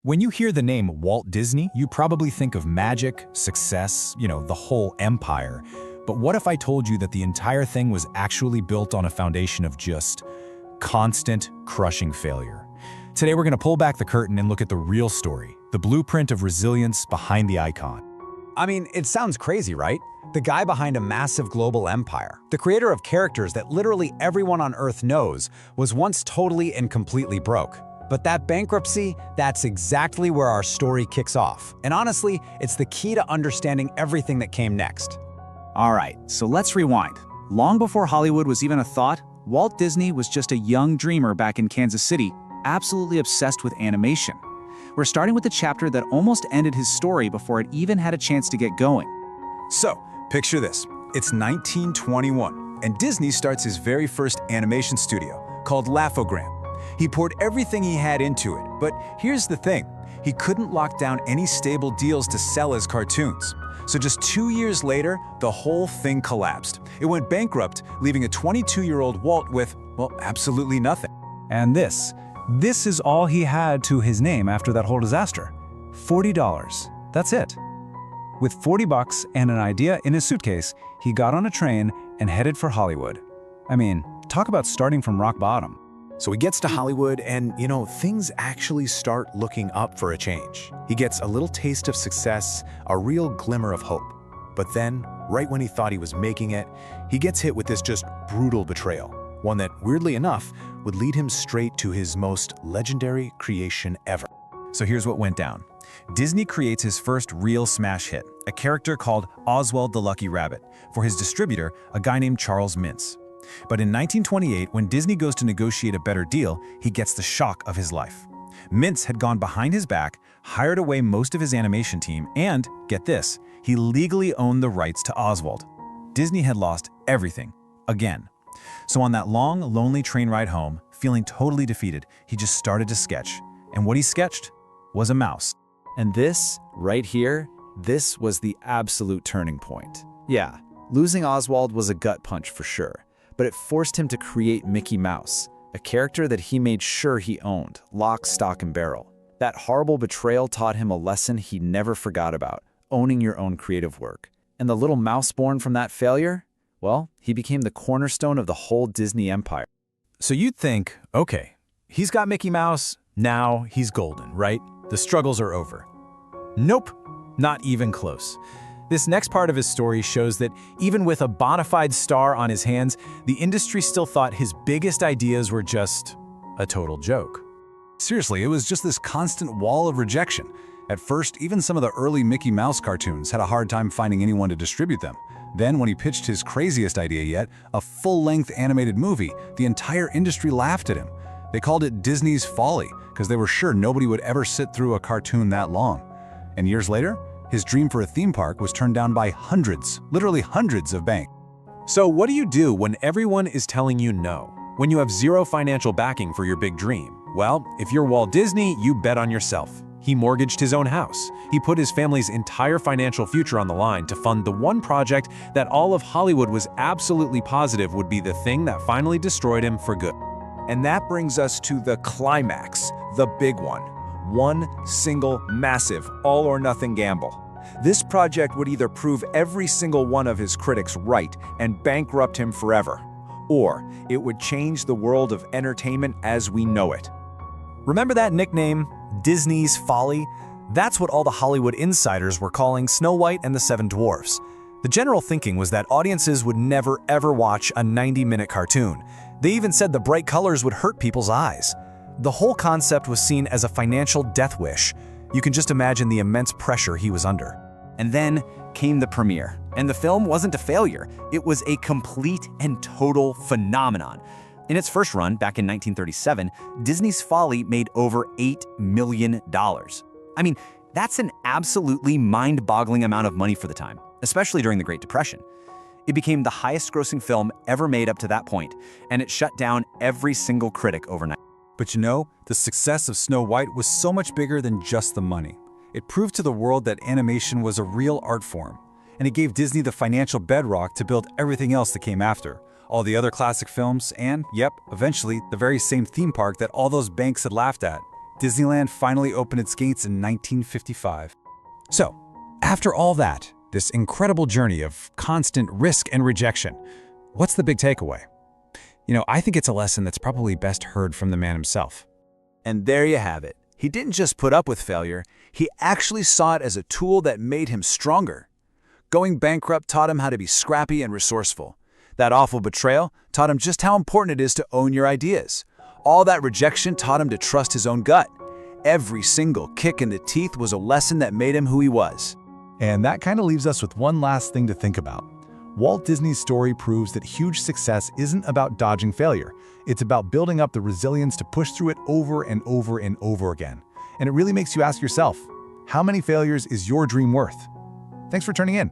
When you hear the name Walt Disney, you probably think of magic, success, the whole empire. But what if I told you that the entire thing was actually built on a foundation of just constant, crushing failure? Today we're going to pull back the curtain and look at the real story, the blueprint of resilience behind the icon. I mean, it sounds crazy, right? The guy behind a massive global empire, the creator of characters that literally everyone on Earth knows, was once totally and completely broke. But that bankruptcy, that's exactly where our story kicks off. And honestly, it's the key to understanding everything that came next. All right, so let's rewind. Long before Hollywood was even a thought, Walt Disney was just a young dreamer back in Kansas City, absolutely obsessed with animation. We're starting with the chapter that almost ended his story before it even had a chance to get going. So, picture this. It's 1921, and Disney starts his very first animation studio, called Laugh-O-Gram. He poured everything he had into it, but here's the thing. He couldn't lock down any stable deals to sell his cartoons. So just 2 years later, the whole thing collapsed. It went bankrupt, leaving a 22-year-old Walt with, well, absolutely nothing. And this is all he had to his name after that whole disaster. $40. That's it. With $40 and an idea in his suitcase, he got on a train and headed for Hollywood. I mean, talk about starting from rock bottom. So he gets to Hollywood and, things actually start looking up for a change. He gets a little taste of success, a real glimmer of hope. But then, right when he thought he was making it, he gets hit with this just brutal betrayal. One that, weirdly enough, would lead him straight to his most legendary creation ever. So here's what went down. Disney creates his first real smash hit, a character called Oswald the Lucky Rabbit, for his distributor, a guy named Charles Mintz. But in 1928, when Disney goes to negotiate a better deal, he gets the shock of his life. Mintz had gone behind his back, hired away most of his animation team, and, get this, he legally owned the rights to Oswald. Disney had lost everything, again. So on that long, lonely train ride home, feeling totally defeated, he just started to sketch. And what he sketched was a mouse. And this, right here, this was the absolute turning point. Yeah, losing Oswald was a gut punch for sure. But it forced him to create Mickey Mouse, a character that he made sure he owned, lock, stock, and barrel. That horrible betrayal taught him a lesson he never forgot about, owning your own creative work. And the little mouse born from that failure? Well, he became the cornerstone of the whole Disney empire. So you'd think, okay, he's got Mickey Mouse, now he's golden, right? The struggles are over. Nope, not even close. This next part of his story shows that even with a bona fide star on his hands, the industry still thought his biggest ideas were just a total joke. Seriously, it was just this constant wall of rejection. At first, even some of the early Mickey Mouse cartoons had a hard time finding anyone to distribute them. Then, when he pitched his craziest idea yet, a full-length animated movie, the entire industry laughed at him. They called it Disney's folly, because they were sure nobody would ever sit through a cartoon that long. And years later, his dream for a theme park was turned down by hundreds, literally hundreds of banks. So what do you do when everyone is telling you no? When you have zero financial backing for your big dream? Well, if you're Walt Disney, you bet on yourself. He mortgaged his own house. He put his family's entire financial future on the line to fund the one project that all of Hollywood was absolutely positive would be the thing that finally destroyed him for good. And that brings us to the climax, the big one. One single, massive, all-or-nothing gamble. This project would either prove every single one of his critics right and bankrupt him forever, or it would change the world of entertainment as we know it. Remember that nickname, Disney's Folly? That's what all the Hollywood insiders were calling Snow White and the Seven Dwarfs. The general thinking was that audiences would never ever watch a 90-minute cartoon. They even said the bright colors would hurt people's eyes. The whole concept was seen as a financial death wish. You can just imagine the immense pressure he was under. And then came the premiere. And the film wasn't a failure. It was a complete and total phenomenon. In its first run, back in 1937, Disney's Folly made over $8 million. I mean, that's an absolutely mind-boggling amount of money for the time, especially during the Great Depression. It became the highest-grossing film ever made up to that point, and it shut down every single critic overnight. But the success of Snow White was so much bigger than just the money. It proved to the world that animation was a real art form, and it gave Disney the financial bedrock to build everything else that came after. All the other classic films and, yep, eventually, the very same theme park that all those banks had laughed at. Disneyland finally opened its gates in 1955. So, after all that, this incredible journey of constant risk and rejection, what's the big takeaway? I think it's a lesson that's probably best heard from the man himself. And there you have it. He didn't just put up with failure, he actually saw it as a tool that made him stronger. Going bankrupt taught him how to be scrappy and resourceful. That awful betrayal taught him just how important it is to own your ideas. All that rejection taught him to trust his own gut. Every single kick in the teeth was a lesson that made him who he was. And that kind of leaves us with one last thing to think about. Walt Disney's story proves that huge success isn't about dodging failure. It's about building up the resilience to push through it over and over and over again. And it really makes you ask yourself, how many failures is your dream worth? Thanks for tuning in.